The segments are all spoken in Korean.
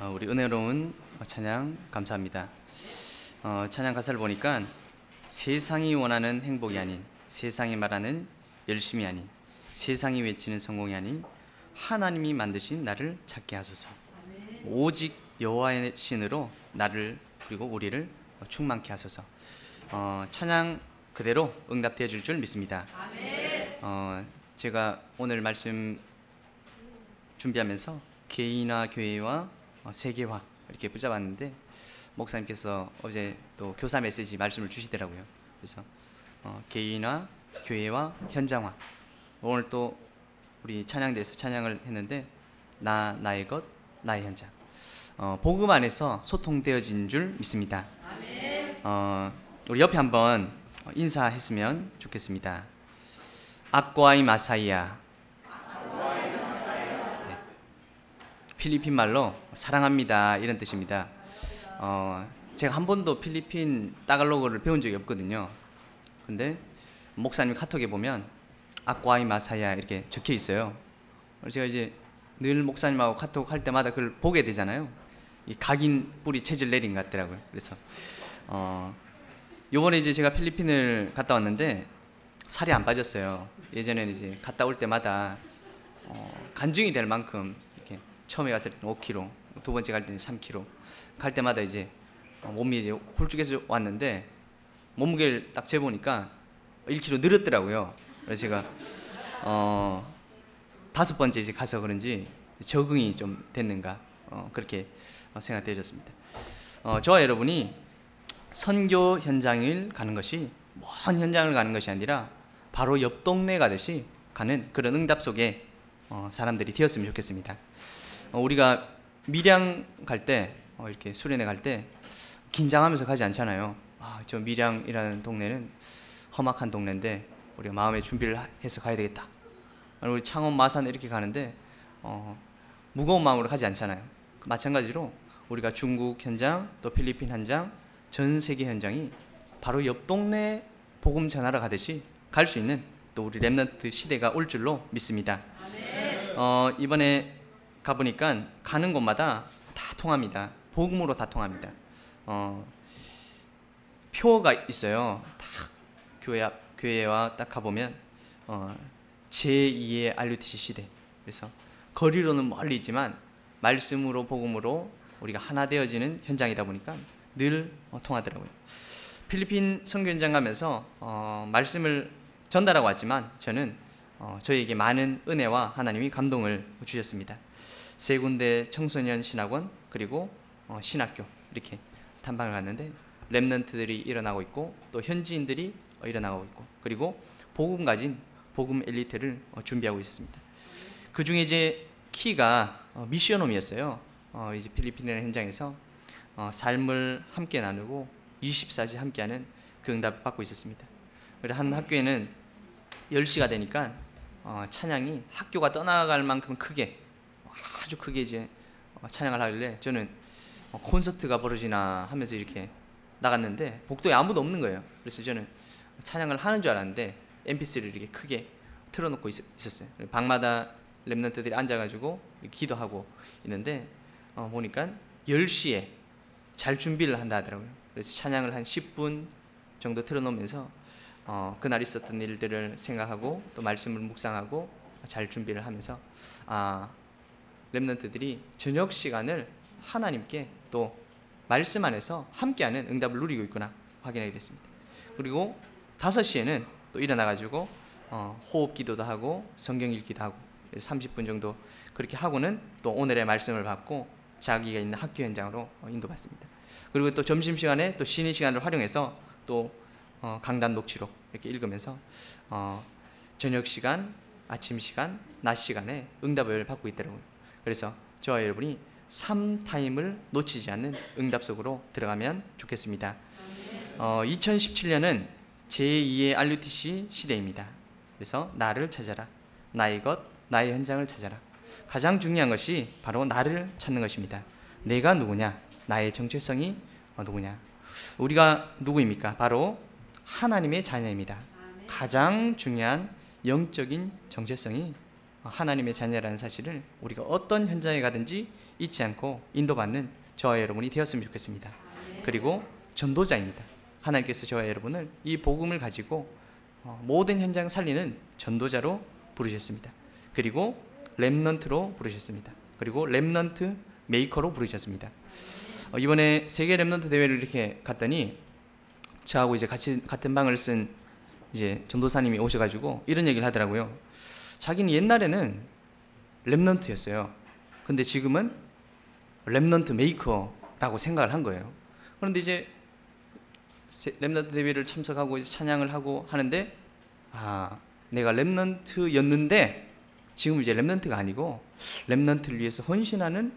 우리 은혜로운 찬양 감사합니다. 찬양 가사를 보니까 세상이 원하는 행복이 아닌, 세상이 말하는 열심이 아닌, 세상이 외치는 성공이 아닌 하나님이 만드신 나를 찾게 하소서. 오직 여호와의 신으로 나를 그리고 우리를 충만케 하소서. 찬양 그대로 응답되어 줄 줄 믿습니다. 제가 오늘 말씀 준비하면서 개인화 교회와 세계화 이렇게 붙잡았는데, 목사님께서 어제 또 교사 메시지 말씀을 주시더라고요. 그래서 개인화, 교회와 현장화. 오늘 또 우리 찬양대에서 찬양을 했는데 나의 것, 나의 현장. 복음 안에서 소통되어진 줄 믿습니다. 우리 옆에 한번 인사했으면 좋겠습니다. 악과이 마사이야. 필리핀 말로 사랑합니다 이런 뜻입니다. 제가 한 번도 필리핀 따갈로그를 배운 적이 없거든요. 근데 목사님 카톡에 보면 아과이 마사야 이렇게 적혀 있어요. 제가 이제 늘 목사님하고 카톡 할 때마다 그걸 보게 되잖아요. 이 각인 뿌리 체질 내린 것 같더라고요. 그래서 요번에 이제 제가 필리핀을 갔다 왔는데 살이 안 빠졌어요. 예전에는 이제 갔다 올 때마다 간증이 될 만큼 처음에 갔을 때는 5kg, 두 번째 갈 때는 3kg. 갈 때마다 이제 몸이 이제 홀쭉해서 왔는데 몸무게를 딱 재보니까 1kg 늘었더라고요. 그래서 제가 5번째 이제 가서 그런지 적응이 좀 됐는가 그렇게 생각되어졌습니다. 저와 여러분이 선교 현장을 가는 것이 먼 현장을 가는 것이 아니라 바로 옆 동네 가듯이 가는 그런 응답 속에 사람들이 되었으면 좋겠습니다. 우리가 밀양 갈 때 이렇게 수련회 갈 때 긴장하면서 가지 않잖아요. 저 밀양이라는 동네는 험악한 동네인데 우리가 마음의 준비를 해서 가야 되겠다. 우리 창원 마산 이렇게 가는데 무거운 마음으로 가지 않잖아요. 마찬가지로 우리가 중국 현장 또 필리핀 현장 전 세계 현장이 바로 옆 동네 복음 전하러 가듯이 갈 수 있는 또 우리 렘넌트 시대가 올 줄로 믿습니다. 이번에 가보니까 가는 곳마다 다 통합니다. 복음으로 다 통합니다. 표가 있어요. 딱 교회와 딱 가보면 제2의 RUTC 시대. 그래서 거리로는 멀리 있지만 말씀으로 복음으로 우리가 하나 되어지는 현장이다 보니까 늘 통하더라고요. 필리핀 선교 현장 가면서 말씀을 전달하고 왔지만 저는 저에게 많은 은혜와 하나님이 감동을 주셨습니다. 3군데 청소년 신학원 그리고 신학교 이렇게 탐방을 갔는데 렘넌트들이 일어나고 있고 또 현지인들이 일어나고 있고 그리고 복음 가진 복음 엘리트를 준비하고 있습니다. 그 중에 이제 키가 미션홈이었어요. 이제 필리핀이라는 현장에서 삶을 함께 나누고 24시 함께하는 그 응답을 받고 있었습니다. 그래서 한 학교에는 10시가 되니까 찬양이 학교가 떠나갈 만큼 크게 아주 크게 이제 찬양을 하길래 저는 콘서트가 벌어지나 하면서 이렇게 나갔는데 복도에 아무도 없는 거예요. 그래서 저는 찬양을 하는 줄 알았는데 mp3를 이렇게 크게 틀어놓고 있었어요. 방마다 렘넌트들이 앉아가지고 기도하고 있는데 보니까 10시에 잘 준비를 한다 하더라고요. 그래서 찬양을 한 10분 정도 틀어놓으면서 그날 있었던 일들을 생각하고 또 말씀을 묵상하고 잘 준비를 하면서 렘넌트들이 저녁 시간을 하나님께 또 말씀 안에서 함께하는 응답을 누리고 있구나 확인하게 됐습니다. 그리고 5시에는 또 일어나가지고 호흡 기도도 하고 성경 읽기도 하고 30분 정도 그렇게 하고는 또 오늘의 말씀을 받고 자기가 있는 학교 현장으로 인도받습니다. 그리고 또 점심시간에 또 쉬는 시간을 활용해서 또 강단 녹취록 이렇게 읽으면서 저녁 시간, 아침 시간, 낮 시간에 응답을 받고 있더라고요. 그래서 저와 여러분이 3타임을 놓치지 않는 응답 속으로 들어가면 좋겠습니다. 2017년은 제2의 RUTC 시대입니다. 그래서 나를 찾아라. 나의 것, 나의 현장을 찾아라. 가장 중요한 것이 바로 나를 찾는 것입니다. 내가 누구냐? 나의 정체성이 누구냐? 우리가 누구입니까? 바로 하나님의 자녀입니다. 가장 중요한 영적인 정체성이 하나님의 자녀라는 사실을 우리가 어떤 현장에 가든지 잊지 않고 인도받는 저와 여러분이 되었으면 좋겠습니다. 그리고 전도자입니다. 하나님께서 저와 여러분을 이 복음을 가지고 모든 현장 살리는 전도자로 부르셨습니다. 그리고 렘넌트로 부르셨습니다. 그리고 렘넌트 메이커로 부르셨습니다. 이번에 세계 렘넌트 대회를 이렇게 갔더니 저하고 이제 같이 같은 방을 쓴 이제 전도사님이 오셔가지고 이런 얘기를 하더라고요. 자기는 옛날에는 렘넌트였어요. 근데 지금은 렘넌트 메이커라고 생각을 한 거예요. 그런데 이제 렘넌트 대회를 참석하고 이제 찬양을 하고 하는데 내가 렘넌트였는데 지금 이제 렘넌트가 아니고 렘넌트를 위해서 헌신하는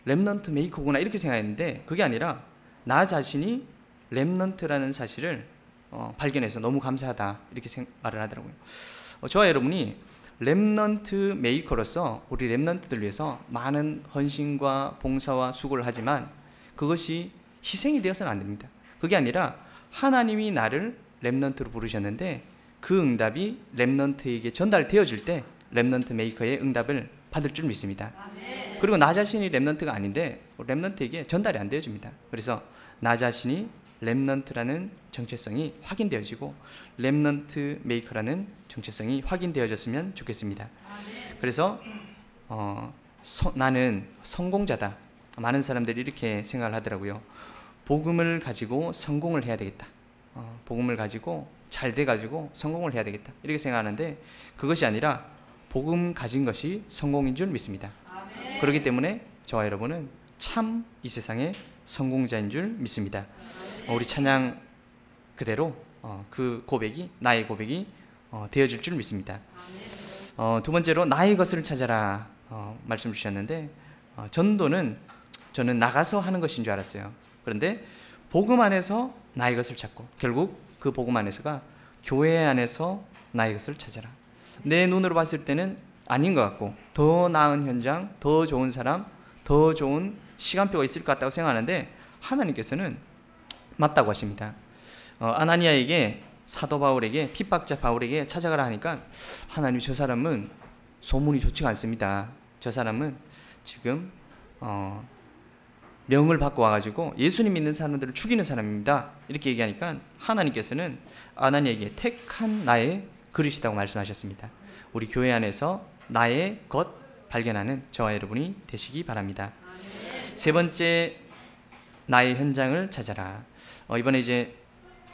렘넌트 메이커구나 이렇게 생각했는데 그게 아니라 나 자신이 렘넌트라는 사실을 발견해서 너무 감사하다 이렇게 말을 하더라고요. 저와 여러분이 렘넌트 메이커로서 우리 렘넌트들 위해서 많은 헌신과 봉사와 수고를 하지만 그것이 희생이 되어서는 안 됩니다. 그게 아니라 하나님이 나를 렘넌트로 부르셨는데 그 응답이 렘넌트에게 전달되어질 때 렘넌트 메이커의 응답을 받을 줄 믿습니다. 그리고 나 자신이 렘넌트가 아닌데 렘넌트에게 전달이 안 되어집니다. 그래서 나 자신이 렘넌트라는 정체성이 확인되어지고 렘넌트 메이커라는 정체성이 확인되어졌으면 좋겠습니다. 그래서 나는 성공자다. 많은 사람들이 이렇게 생각을 하더라고요. 복음을 가지고 성공을 해야 되겠다. 복음을 가지고 잘 돼가지고 성공을 해야 되겠다. 이렇게 생각하는데 그것이 아니라 복음 가진 것이 성공인 줄 믿습니다. 그렇기 때문에 저와 여러분은 참 이 세상의 성공자인 줄 믿습니다. 우리 찬양 그대로 그 고백이 나의 고백이 되어질 줄 믿습니다. 두 번째로 나의 것을 찾아라 말씀 주셨는데 전도는 저는 나가서 하는 것인 줄 알았어요. 그런데 복음 안에서 나의 것을 찾고 결국 그 복음 안에서가 교회 안에서 나의 것을 찾아라. 내 눈으로 봤을 때는 아닌 것 같고 더 나은 현장, 더 좋은 사람, 더 좋은 시간표가 있을 것 같다고 생각하는데 하나님께서는 맞다고 하십니다. 아나니아에게 사도 바울에게 핍박자 바울에게 찾아가라 하니까 하나님 저 사람은 소문이 좋지가 않습니다. 저 사람은 지금 명을 받고 와가지고 예수님 믿는 사람들을 죽이는 사람입니다. 이렇게 얘기하니까 하나님께서는 아나니아에게 택한 나의 그릇이라고 말씀하셨습니다. 우리 교회 안에서 나의 것 발견하는 저와 여러분이 되시기 바랍니다. 세 번째, 나의 현장을 찾아라. 이번에 이제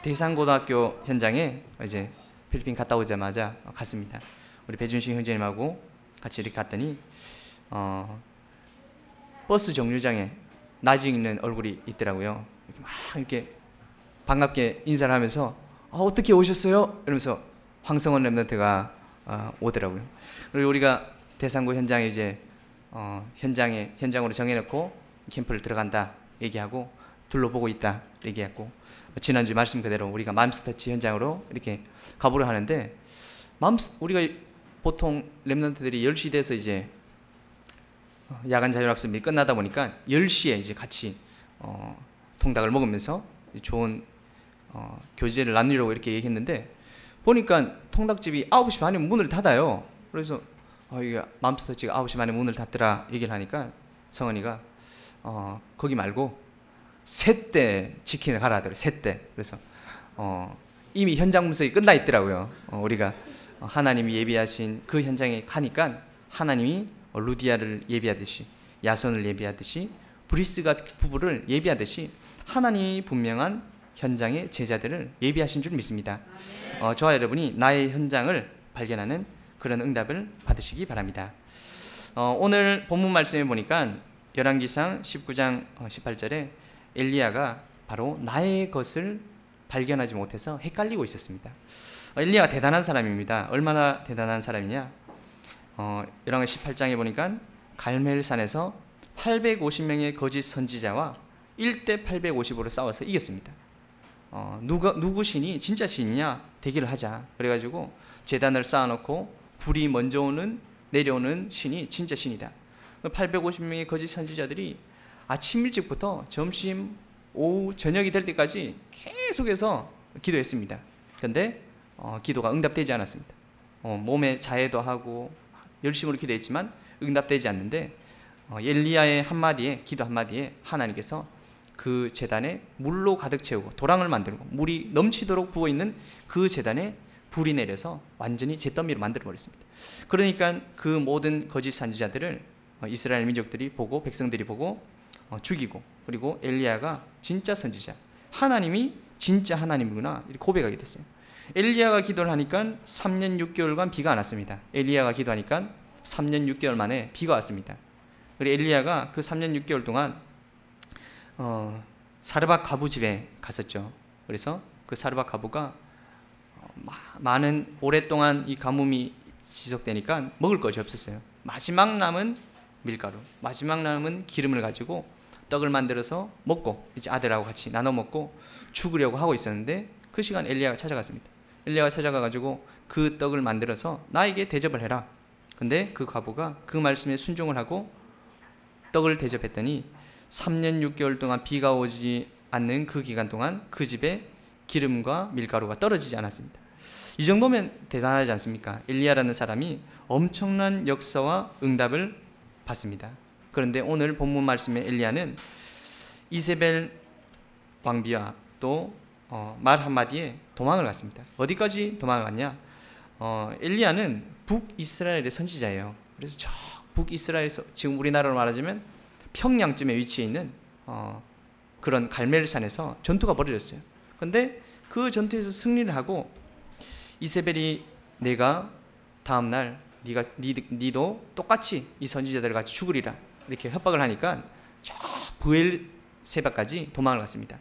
대상고등학교 현장에 이제 필리핀 갔다 오자마자 갔습니다. 우리 배준식 형제님하고 같이 이렇게 갔더니 버스 정류장에 나지 있는 얼굴이 있더라고요. 막 이렇게 반갑게 인사를 하면서 어떻게 오셨어요? 이러면서 황성원 렘넌트가 오더라고요. 그리고 우리가 대상고 현장에 이제 현장으로 정해놓고 캠프를 들어간다 얘기하고 둘러보고 있다 얘기했고 지난주 말씀 그대로 우리가 맘스터치 현장으로 이렇게 가보려 하는데 우리가 보통 렘넌트들이 10시 돼서 이제 야간 자율학습이 끝나다 보니까 10시에 이제 같이 통닭을 먹으면서 좋은 교제를 나누려고 이렇게 얘기했는데 보니까 통닭집이 9시 반에 문을 닫아요. 그래서 이게 맘스터치가 9시 반에 문을 닫더라 얘기를 하니까 성은이가 거기 말고 셋대 치킨을 가라 하더라고요. 셋대. 그래서 이미 현장 분석이 끝나 있더라고요. 우리가 하나님이 예비하신 그 현장에 가니까 하나님이 루디아를 예비하듯이 야손을 예비하듯이 브리스가 부부를 예비하듯이 하나님이 분명한 현장의 제자들을 예비하신 줄 믿습니다. 저와 여러분이 나의 현장을 발견하는 그런 응답을 받으시기 바랍니다. 오늘 본문 말씀에 보니까 열왕기상 19장 18절에 엘리야가 바로 나의 것을 발견하지 못해서 헷갈리고 있었습니다. 엘리야가 대단한 사람입니다. 얼마나 대단한 사람이냐? 열왕기 18장에 보니까 갈멜산에서 850명의 거짓 선지자와 1대 850으로 싸워서 이겼습니다. 누구 신이 진짜 신이냐 대기를 하자. 그래가지고 제단을 쌓아놓고 불이 먼저 내려오는 신이 진짜 신이다. 850명의 거짓 선지자들이 아침 일찍부터 점심, 오후, 저녁이 될 때까지 계속해서 기도했습니다. 그런데 기도가 응답되지 않았습니다. 몸에 자해도 하고 열심으로 기도했지만 응답되지 않는데 엘리야의 한마디에, 기도 한마디에 하나님께서 그 제단에 물로 가득 채우고 도랑을 만들고 물이 넘치도록 부어있는 그 제단에 불이 내려서 완전히 잿더미로 만들어버렸습니다. 그러니까 그 모든 거짓 선지자들을 이스라엘 민족들이 보고, 백성들이 보고 죽이고, 그리고 엘리야가 진짜 선지자, 하나님이 진짜 하나님이구나 이렇게 고백하게 됐어요. 엘리야가 기도를 하니까 3년 6개월간 비가 안 왔습니다. 엘리야가 기도하니까 3년 6개월 만에 비가 왔습니다. 그리고 엘리야가 그 3년 6개월 동안 사르밧 가부 집에 갔었죠. 그래서 그 사르밧 가부가 많은 오랫동안 이 가뭄이 지속되니까 먹을 것이 없었어요. 마지막 남은 밀가루, 마지막 남은 기름을 가지고 떡을 만들어서 먹고 이제 아들하고 같이 나눠 먹고 죽으려고 하고 있었는데 그 시간 엘리야가 찾아갔습니다. 엘리야가 찾아가가지고 그 떡을 만들어서 나에게 대접을 해라. 근데 그 과부가 그 말씀에 순종을 하고 떡을 대접했더니 3년 6개월 동안 비가 오지 않는 그 기간 동안 그 집에 기름과 밀가루가 떨어지지 않았습니다. 이 정도면 대단하지 않습니까? 엘리야라는 사람이 엄청난 역사와 응답을 받습니다. 그런데 오늘 본문 말씀의 엘리야는 이세벨 왕비와 또 말 한마디에 도망을 갔습니다. 어디까지 도망을 갔냐? 엘리야는 북이스라엘의 선지자예요. 그래서 저 북이스라엘에서 지금 우리나라로 말하자면 평양쯤에 위치해 있는 그런 갈멜산에서 전투가 벌어졌어요. 그런데 그 전투에서 승리를 하고 이세벨이 내가 다음날 니도 똑같이 이 선지자들 같이 죽으리라 이렇게 협박을 하니까 저 브엘세바까지 도망을 갔습니다.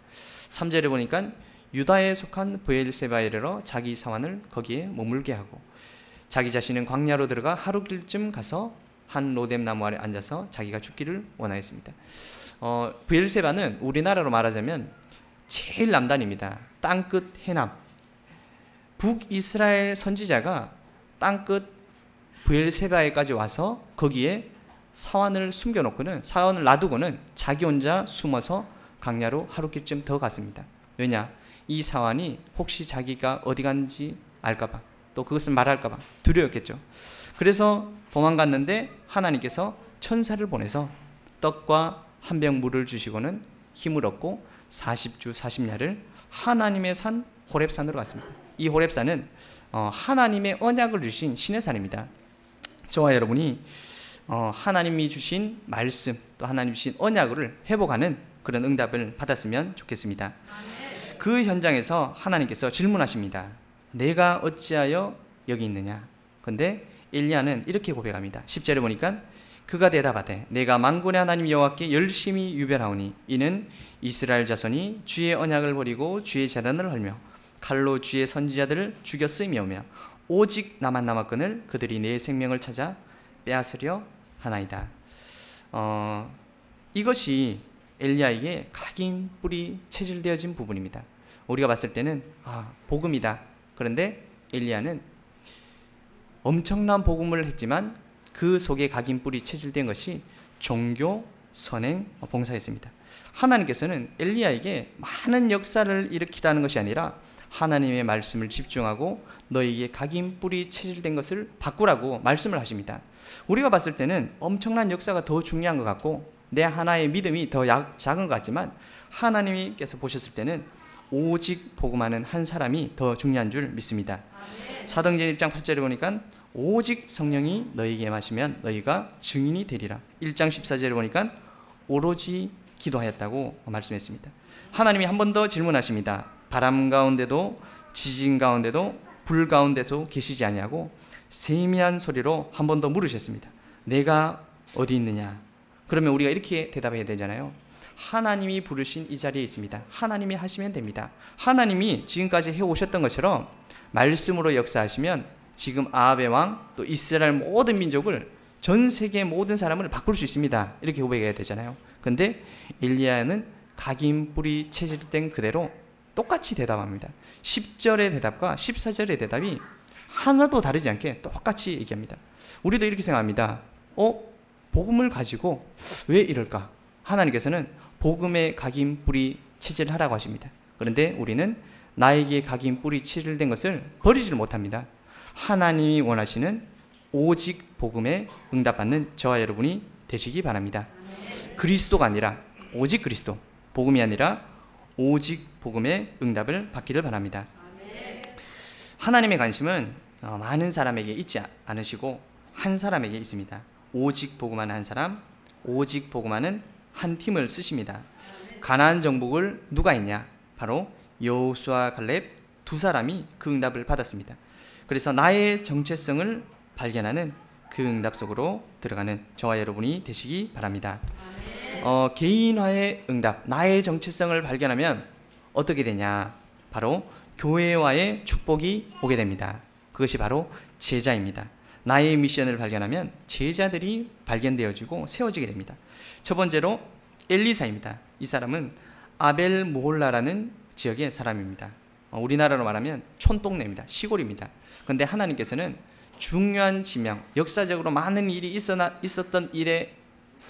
3절에 보니까 유다에 속한 브엘세바에 이르러 자기 사환을 거기에 머물게 하고 자기 자신은 광야로 들어가 하루길쯤 가서 한 로뎀 나무 아래 앉아서 자기가 죽기를 원하였습니다. 브엘세바는 우리나라로 말하자면 제일 남단입니다. 땅끝 해남. 북이스라엘 선지자가 땅끝 브엘세바에까지 와서 거기에 사환을 숨겨놓고는, 사환을 놔두고는 자기 혼자 숨어서 광야로 하루길쯤 더 갔습니다. 왜냐? 이 사환이 혹시 자기가 어디 갔는지 알까봐, 또 그것을 말할까봐 두려웠겠죠. 그래서 도망갔는데 하나님께서 천사를 보내서 떡과 한 병 물을 주시고는 힘을 얻고 40주 40야를 하나님의 산 호렙산으로 갔습니다. 이 호렙산은 하나님의 언약을 주신 신의 산입니다. 저와 여러분이 하나님이 주신 말씀, 또 하나님이 주신 언약을 회복하는 그런 응답을 받았으면 좋겠습니다. 그 현장에서 하나님께서 질문하십니다. 내가 어찌하여 여기 있느냐? 근데 엘리야는 이렇게 고백합니다. 10절에 보니까 그가 대답하되 내가 만군의 하나님 여호와께 열심히 유별하오니 이는 이스라엘 자손이 주의 언약을 버리고 주의 제단을 헐며 칼로 주의 선지자들을 죽였음이오며 오직 나만 남았거늘 그들이 내 생명을 찾아 빼앗으려 하나이다. 이것이 엘리야에게 각인 뿌리 체질되어진 부분입니다. 우리가 봤을 때는 복음이다. 그런데 엘리야는 엄청난 복음을 했지만 그 속에 각인 뿌리 체질된 것이 종교, 선행, 봉사였습니다. 하나님께서는 엘리야에게 많은 역사를 일으키라는 것이 아니라 하나님의 말씀을 집중하고 너에게 각인 뿌리 체질된 것을 바꾸라고 말씀을 하십니다. 우리가 봤을 때는 엄청난 역사가 더 중요한 것 같고 내 하나의 믿음이 더 작은 것 같지만 하나님께서 보셨을 때는 오직 복음하는 한 사람이 더 중요한 줄 믿습니다. 사도행전 1장 8절에 보니까 오직 성령이 너희에게 임하시면 너희가 증인이 되리라. 1장 14절에 보니까 오로지 기도하였다고 말씀했습니다. 하나님이 한 번 더 질문하십니다. 바람 가운데도 지진 가운데도 불 가운데도 계시지 아니하고 세미한 소리로 한 번 더 물으셨습니다. 내가 어디 있느냐? 그러면 우리가 이렇게 대답해야 되잖아요. 하나님이 부르신 이 자리에 있습니다. 하나님이 하시면 됩니다. 하나님이 지금까지 해오셨던 것처럼 말씀으로 역사하시면 지금 아합의 왕 또 이스라엘 모든 민족을, 전 세계 모든 사람을 바꿀 수 있습니다. 이렇게 고백해야 되잖아요. 근데 엘리야는 각인 뿌리 체질된 그대로 똑같이 대답합니다. 10절의 대답과 14절의 대답이 하나도 다르지 않게 똑같이 얘기합니다. 우리도 이렇게 생각합니다. 복음을 가지고 왜 이럴까? 하나님께서는 복음의 각인 뿌리 체질을 하라고 하십니다. 그런데 우리는 나에게 각인 뿌리 체질된 것을 버리지를 못합니다. 하나님이 원하시는 오직 복음에 응답받는 저와 여러분이 되시기 바랍니다. 그리스도가 아니라 오직 그리스도, 복음이 아니라 오직 복음의 응답을 받기를 바랍니다. 하나님의 관심은 많은 사람에게 있지 않으시고 한 사람에게 있습니다. 오직 복음하는 한 사람, 오직 복음하는 한 팀을 쓰십니다. 가나안 정복을 누가 했냐? 바로 여호수아 갈렙 두 사람이 그 응답을 받았습니다. 그래서 나의 정체성을 발견하는 그 응답 속으로 들어가는 저와 여러분이 되시기 바랍니다. 개인화의 응답, 나의 정체성을 발견하면 어떻게 되냐? 바로 교회와의 축복이 오게 됩니다. 그것이 바로 제자입니다. 나의 미션을 발견하면 제자들이 발견되어지고 세워지게 됩니다. 첫 번째로 엘리사입니다. 이 사람은 아벨 모홀라라는 지역의 사람입니다. 우리나라로 말하면 촌동네입니다. 시골입니다. 그런데 하나님께서는 중요한 지명, 역사적으로 많은 일이 있었던 일에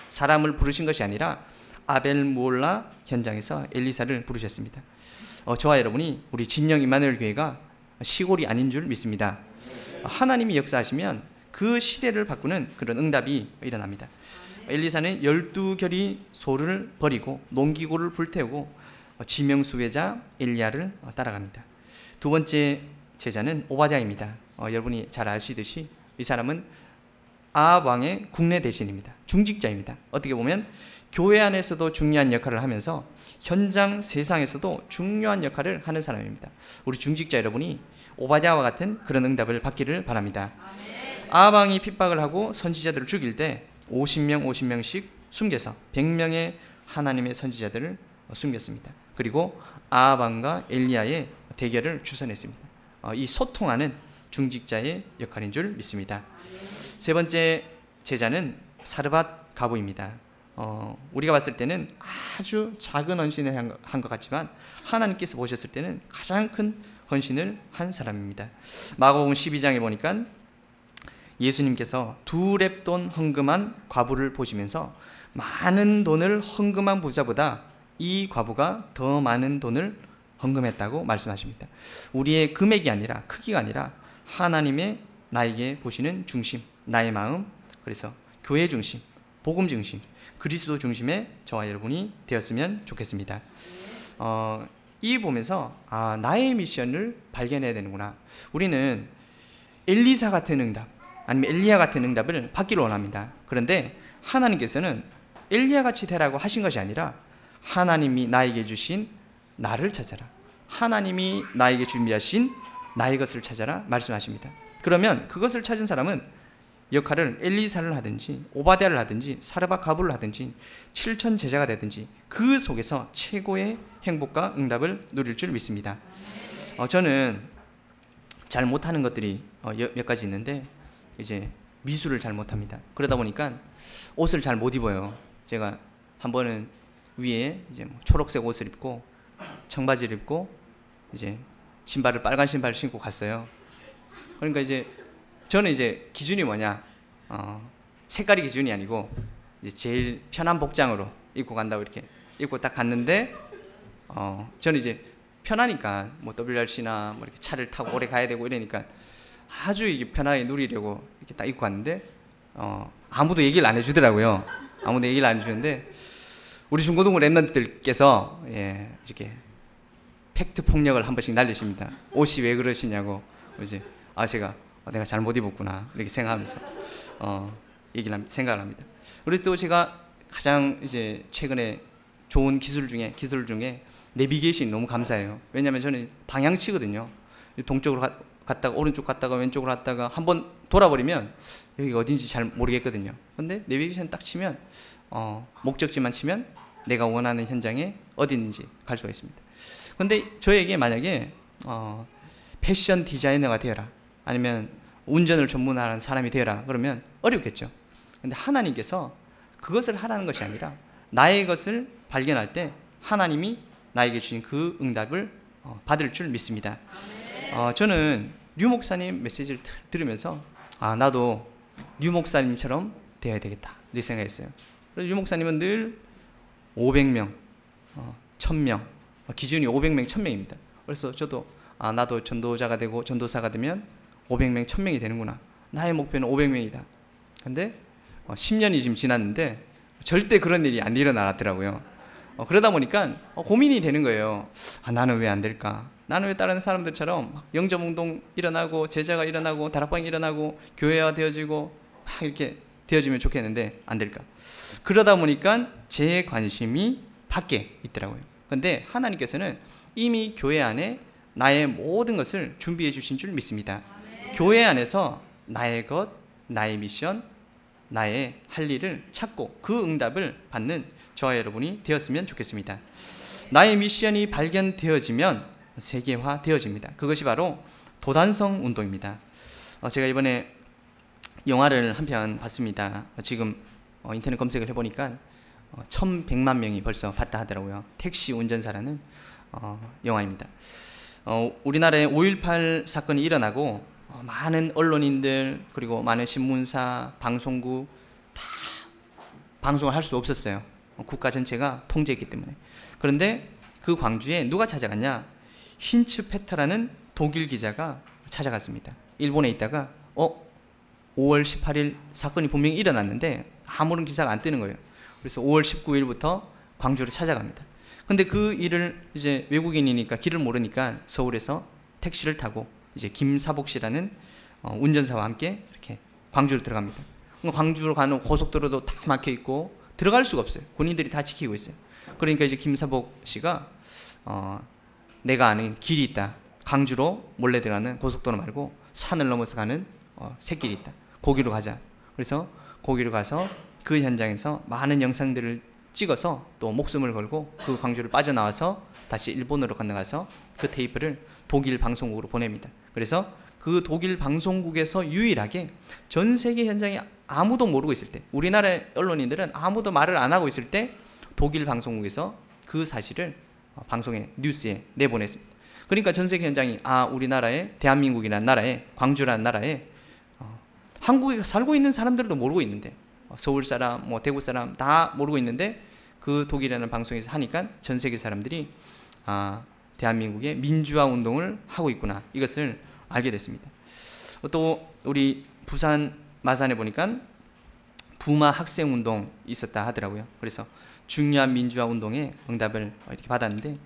사람을 부르신 것이 아니라 아벨 모홀라 현장에서 엘리사를 부르셨습니다. 저와 여러분이 우리 진영 임마누엘 교회가 시골이 아닌 줄 믿습니다. 하나님이 역사하시면 그 시대를 바꾸는 그런 응답이 일어납니다. 엘리사는 12결의 소를 버리고 농기구를 불태우고 지명수배자 엘리야를 따라갑니다. 두 번째 제자는 오바댜입니다. 여러분이 잘 아시듯이 이 사람은 아합 왕의 국내 대신입니다. 중직자입니다. 어떻게 보면 교회 안에서도 중요한 역할을 하면서 현장 세상에서도 중요한 역할을 하는 사람입니다. 우리 중직자 여러분이 오바댜와 같은 그런 응답을 받기를 바랍니다. 아합 왕이 핍박을 하고 선지자들을 죽일 때 50명씩 숨겨서 100명의 하나님의 선지자들을 숨겼습니다. 그리고 아합 왕과 엘리야의 대결을 주선했습니다. 이 소통하는 중직자의 역할인 줄 믿습니다. 세 번째 제자는 사르밧 가부입니다. 우리가 봤을 때는 아주 작은 헌신을 한 것 같지만 하나님께서 보셨을 때는 가장 큰 헌신을 한 사람입니다. 마가복음 12장에 보니까 예수님께서 두 렙돈 헌금한 과부를 보시면서 많은 돈을 헌금한 부자보다 이 과부가 더 많은 돈을 헌금했다고 말씀하십니다. 우리의 금액이 아니라, 크기가 아니라 하나님의 나에게 보시는 중심, 나의 마음, 그래서 교회 중심, 복음 중심, 그리스도 중심의 저와 여러분이 되었으면 좋겠습니다. 이 보면서 나의 미션을 발견해야 되는구나. 우리는 엘리사 같은 응답, 아니면 엘리야 같은 응답을 받기를 원합니다. 그런데 하나님께서는 엘리야 같이 되라고 하신 것이 아니라 하나님이 나에게 주신 나를 찾아라, 하나님이 나에게 준비하신 나의 것을 찾아라 말씀하십니다. 그러면 그것을 찾은 사람은 역할을 엘리사를 하든지 오바댜를 하든지 사르밧 가부를 하든지 7천 제자가 되든지 그 속에서 최고의 행복과 응답을 누릴 줄 믿습니다. 저는 잘 못하는 것들이 몇 가지 있는데 이제 미술을 잘 못합니다. 그러다 보니까 옷을 잘 못 입어요. 제가 한 번은 위에 이제 초록색 옷을 입고 청바지를 입고 이제 신발을 빨간 신발 신고 갔어요. 그러니까 이제 저는 이제 기준이 뭐냐, 색깔이 기준이 아니고 이제 제일 편한 복장으로 입고 간다고 이렇게 입고 딱 갔는데 저는 이제 편하니까 뭐 WRC나 뭐 이렇게 차를 타고 오래 가야 되고 이러니까 아주 이게 편하게 누리려고 이렇게 딱 입고 갔는데 아무도 얘기를 안 해주더라고요. 아무도 얘기를 안 해주는데 우리 중고등부 랩런트들께서 이렇게 팩트 폭력을 한 번씩 날리십니다. 옷이 왜 그러시냐고. 이제 제가 내가 잘못 입었구나 이렇게 생각하면서 생각을 합니다. 그리고 또 제가 가장 이제 최근에 좋은 기술 중에 내비게이션이 너무 감사해요. 왜냐하면 저는 방향치거든요. 동쪽으로 갔다가 오른쪽 갔다가 왼쪽으로 갔다가 한번 돌아버리면 여기가 어딘지 잘 모르겠거든요. 근데 내비게이션 딱 치면 목적지만 치면 내가 원하는 현장에 어딘지 갈 수가 있습니다. 근데 저에게 만약에 패션 디자이너가 되어라, 아니면 운전을 전문하는 사람이 되어라 그러면 어렵겠죠. 근데 하나님께서 그것을 하라는 것이 아니라 나의 것을 발견할 때 하나님이 나에게 주신 그 응답을 받을 줄 믿습니다. 저는 류 목사님 메시지를 들으면서 나도 류 목사님처럼 되어야 되겠다 이렇게 생각했어요. 그래서 류 목사님은 늘 500명, 1000명, 기준이 500명, 1000명입니다. 그래서 저도 나도 전도자가 되고 전도사가 되면 500명, 1000명이 되는구나. 나의 목표는 500명이다. 근데 10년이 지금 지났는데 절대 그런 일이 안 일어나더라고요. 그러다 보니까 고민이 되는 거예요. 나는 왜 안 될까? 나는 왜 다른 사람들처럼 영접운동 일어나고 제자가 일어나고 다락방이 일어나고 교회화 되어지고 막 이렇게 되어지면 좋겠는데 안 될까? 그러다 보니까 제 관심이 밖에 있더라고요. 근데 하나님께서는 이미 교회 안에 나의 모든 것을 준비해 주신 줄 믿습니다. 교회 안에서 나의 것, 나의 미션, 나의 할 일을 찾고 그 응답을 받는 저와 여러분이 되었으면 좋겠습니다. 나의 미션이 발견되어지면 세계화 되어집니다. 그것이 바로 도단성 운동입니다. 제가 이번에 영화를 한 편 봤습니다. 지금 인터넷 검색을 해보니까 1100만 명이 벌써 봤다 하더라고요. 택시 운전사라는 영화입니다. 우리나라에 5.18 사건이 일어나고 많은 언론인들 그리고 많은 신문사, 방송국 다 방송을 할 수 없었어요. 국가 전체가 통제했기 때문에. 그런데 그 광주에 누가 찾아갔냐? 힌츠 페터라는 독일 기자가 찾아갔습니다. 일본에 있다가 5월 18일 사건이 분명히 일어났는데 아무런 기사가 안 뜨는 거예요. 그래서 5월 19일부터 광주를 찾아갑니다. 근데 그 일을 이제 외국인이니까 길을 모르니까 서울에서 택시를 타고 이제 김사복 씨라는 운전사와 함께 이렇게 광주로 들어갑니다. 광주로 가는 고속도로도 다 막혀 있고 들어갈 수가 없어요. 군인들이 다 지키고 있어요. 그러니까 이제 김사복 씨가 내가 아는 길이 있다. 광주로 몰래 들어가는 고속도로 말고 산을 넘어서 가는 샛길이 있다. 거기로 가자. 그래서 거기로 가서 그 현장에서 많은 영상들을 찍어서 또 목숨을 걸고 그 광주를 빠져나와서 다시 일본으로 건너가서 그 테이프를 독일 방송국으로 보냅니다. 그래서 그 독일 방송국에서 유일하게 전 세계 현장에 아무도 모르고 있을 때, 우리나라의 언론인들은 아무도 말을 안 하고 있을 때 독일 방송국에서 그 사실을 방송에 뉴스에 내보냈습니다. 그러니까 전 세계 현장이 우리나라의 대한민국이라는 나라에, 광주라는 나라에 한국에 살고 있는 사람들도 모르고 있는데, 서울 사람, 대구 사람 다 모르고 있는데 그 독일이라는 방송에서 하니까 전 세계 사람들이 대한민국의 민주화 운동을 하고 있구나, 이것을 알게 됐습니다. 또 우리 부산 마산에 보니까 부마 학생 운동 있었다 하더라고요. 그래서 중요한 민주화 운동에 응답을 이렇게 받았는데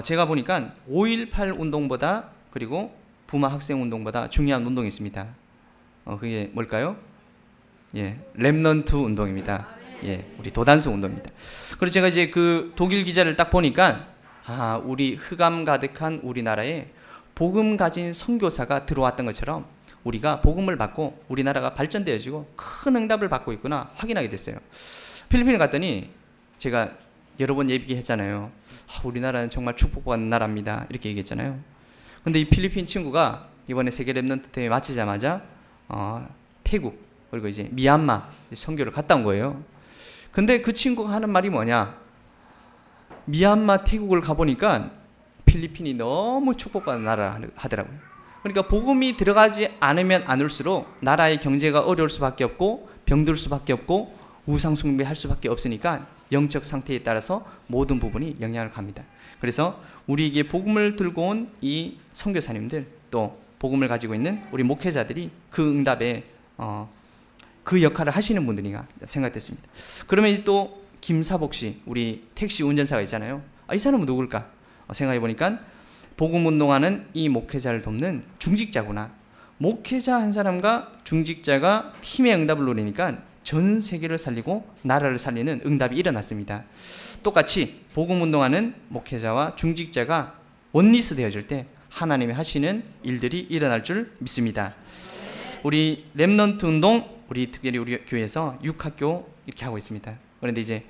제가 보니까 5.18 운동보다 그리고 부마 학생 운동보다 중요한 운동이 있습니다. 그게 뭘까요? 렘넌트 운동입니다. 우리 도단성 운동입니다. 그래서 제가 이제 그 독일 기자를 딱 보니까 우리 흑암 가득한 우리나라에 복음 가진 선교사가 들어왔던 것처럼 우리가 복음을 받고 우리나라가 발전되어지고 큰 응답을 받고 있구나 확인하게 됐어요. 필리핀에 갔더니 제가 여러 번 얘기했잖아요. 우리나라는 정말 축복받는 나라입니다, 이렇게 얘기했잖아요. 근데 이 필리핀 친구가 이번에 세계 렘넌트 대회 마치자마자 태국 그리고 이제 미얀마 선교를 갔다 온 거예요. 근데 그 친구가 하는 말이 뭐냐? 미얀마, 태국을 가보니까 필리핀이 너무 축복받는 나라라 하더라고요. 그러니까 복음이 들어가지 않으면 않을수록 나라의 경제가 어려울 수밖에 없고 병들 수밖에 없고 우상 숭배할 수밖에 없으니까 영적 상태에 따라서 모든 부분이 영향을 갑니다. 그래서 우리에게 복음을 들고 온 이 선교사님들, 또 복음을 가지고 있는 우리 목회자들이 그 응답에 그 역할을 하시는 분들이가 생각됐습니다. 그러면 또 김사복 씨, 우리 택시 운전사가 있잖아요. 이 사람은 누굴까 생각해 보니까 복음 운동하는 이 목회자를 돕는 중직자구나. 목회자 한 사람과 중직자가 팀의 응답을 노리니까 전 세계를 살리고 나라를 살리는 응답이 일어났습니다. 똑같이 복음 운동하는 목회자와 중직자가 원리스 되어질 때 하나님이 하시는 일들이 일어날 줄 믿습니다. 우리 렘넌트 운동, 우리 특별히 우리 교회에서 6학교 이렇게 하고 있습니다. 그런데 이제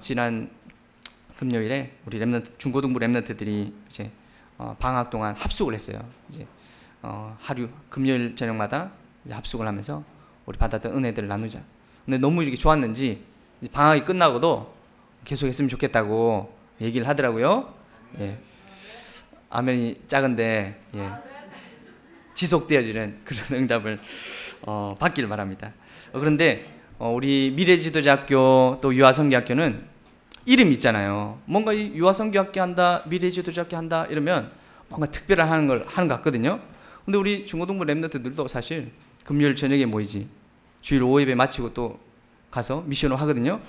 지난 금요일에 우리 렘넌트, 중고등부 렘넌트들이 이제 방학 동안 합숙을 했어요. 이제 하루 금요일 저녁마다 이제 합숙을 하면서 우리 받았던 은혜들을 나누자. 근데 너무 이렇게 좋았는지 방학이 끝나고도 계속 했으면 좋겠다고 얘기를 하더라고요. 아멘이 작은데 지속되어지는 그런 응답을 받기를 바랍니다. 그런데 우리 미래지도자학교 또 유아선교학교는 이름이 있잖아요. 뭔가 이 유아선교학교 한다, 미래지도자학교 한다 이러면 뭔가 특별한 걸 하는 것 같거든요. 근데 우리 중고등부 렘넌트들도 사실 금요일 저녁에 모이지. 주일 오후 예배 마치고 또 가서 미션을 하거든요.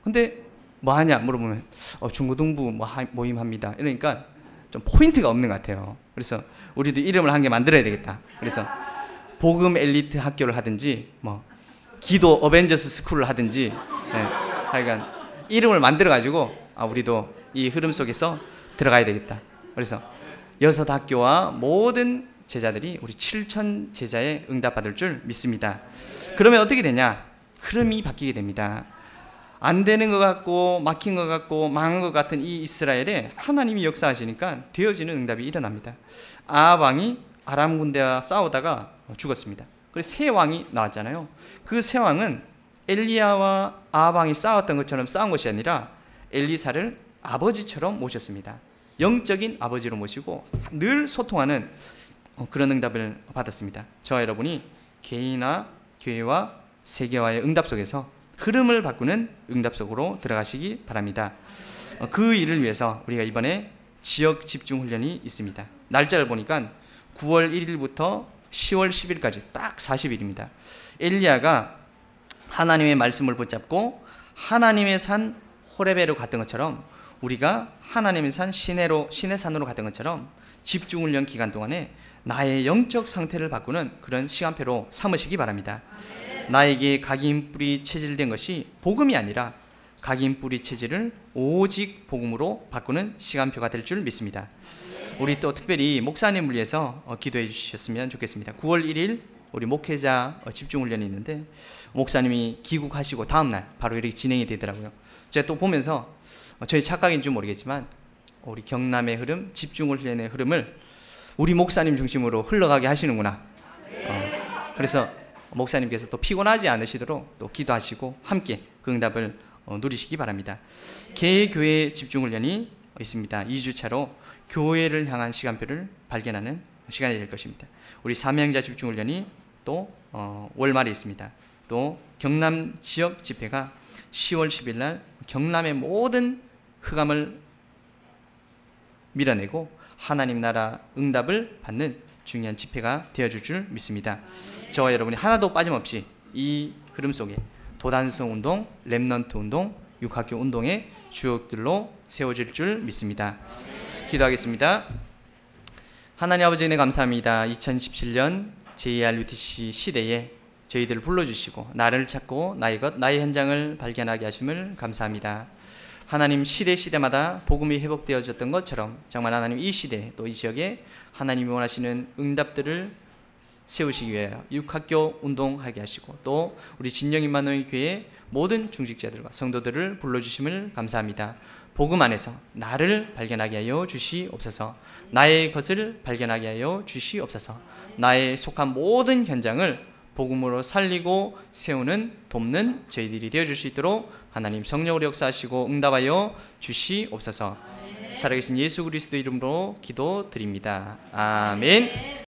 근데 뭐 하냐 물어보면 중고등부 모임합니다. 이러니까 좀 포인트가 없는 것 같아요. 그래서 우리도 이름을 한 개 만들어야 되겠다. 그래서 복음 엘리트 학교를 하든지 뭐 기도 어벤져스 스쿨을 하든지 하여간 이름을 만들어 가지고 우리도 이 흐름 속에서 들어가야 되겠다. 그래서 6학교와 모든 제자들이 우리 7천 제자에 응답받을 줄 믿습니다. 그러면 어떻게 되냐? 흐름이 바뀌게 됩니다. 안 되는 것 같고 막힌 것 같고 망한 것 같은 이 이스라엘에 하나님이 역사하시니까 되어지는 응답이 일어납니다. 아합 왕이 아람 군대와 싸우다가 죽었습니다. 그래서 새 왕이 나왔잖아요. 그 새 왕은 엘리야와 아합 왕이 싸웠던 것처럼 싸운 것이 아니라 엘리사를 아버지처럼 모셨습니다. 영적인 아버지로 모시고 늘 소통하는 그런 응답을 받았습니다. 저와 여러분이 개인과 교회와 세계화의 응답 속에서 흐름을 바꾸는 응답 속으로 들어가시기 바랍니다. 그 일을 위해서 우리가 이번에 지역 집중 훈련이 있습니다. 날짜를 보니까 9월 1일부터 10월 10일까지 딱 40일입니다. 엘리야가 하나님의 말씀을 붙잡고 하나님의 산 호레베로 갔던 것처럼 우리가 하나님의 산 시내산으로 갔던 것처럼 집중 훈련 기간 동안에 나의 영적 상태를 바꾸는 그런 시간표로 삼으시기 바랍니다. 나에게 각인 뿌리 체질된 것이 복음이 아니라 각인 뿌리 체질을 오직 복음으로 바꾸는 시간표가 될 줄 믿습니다. 우리 또 특별히 목사님을 위해서 기도해 주셨으면 좋겠습니다. 9월 1일 우리 목회자 집중훈련이 있는데 목사님이 귀국하시고 다음날 바로 이렇게 진행이 되더라고요. 제가 또 보면서 저희 착각인 줄 모르겠지만 우리 경남의 흐름, 집중훈련의 흐름을 우리 목사님 중심으로 흘러가게 하시는구나. 그래서 목사님께서 또 피곤하지 않으시도록 또 기도하시고 함께 그 응답을 누리시기 바랍니다. 개교회 집중훈련이 있습니다. 2주차로 교회를 향한 시간표를 발견하는 시간이 될 것입니다. 우리 사명자 집중훈련이 또 월말에 있습니다. 또 경남 지역 집회가 10월 10일 날 경남의 모든 흑암을 밀어내고 하나님 나라 응답을 받는 중요한 집회가 되어줄 줄 믿습니다. 저와 여러분이 하나도 빠짐없이 이 흐름 속에 도단성 운동, 렘넌트 운동, 육학교 운동의 주역들로 세워질 줄 믿습니다. 기도하겠습니다. 하나님 아버지 은혜 감사합니다. 2017년 JRUTC 시대에 저희들을 불러주시고 나를 찾고 나의 것, 나의 현장을 발견하게 하심을 감사합니다. 하나님 시대마다 복음이 회복되어졌던 것처럼 정말 하나님 이 시대 또 이 지역에 하나님이 원하시는 응답들을 세우시기 위하여 육학교 운동하게 하시고 또 우리 진영 임마누엘 교회 모든 중직자들과 성도들을 불러주심을 감사합니다. 복음 안에서 나를 발견하게 하여 주시옵소서. 나의 것을 발견하게 하여 주시옵소서. 나의 속한 모든 현장을 복음으로 살리고 세우는 돕는 저희들이 되어줄 수 있도록 하나님 성령으로 역사하시고 응답하여 주시옵소서. 살아계신 예수 그리스도 이름으로 기도드립니다. 아멘.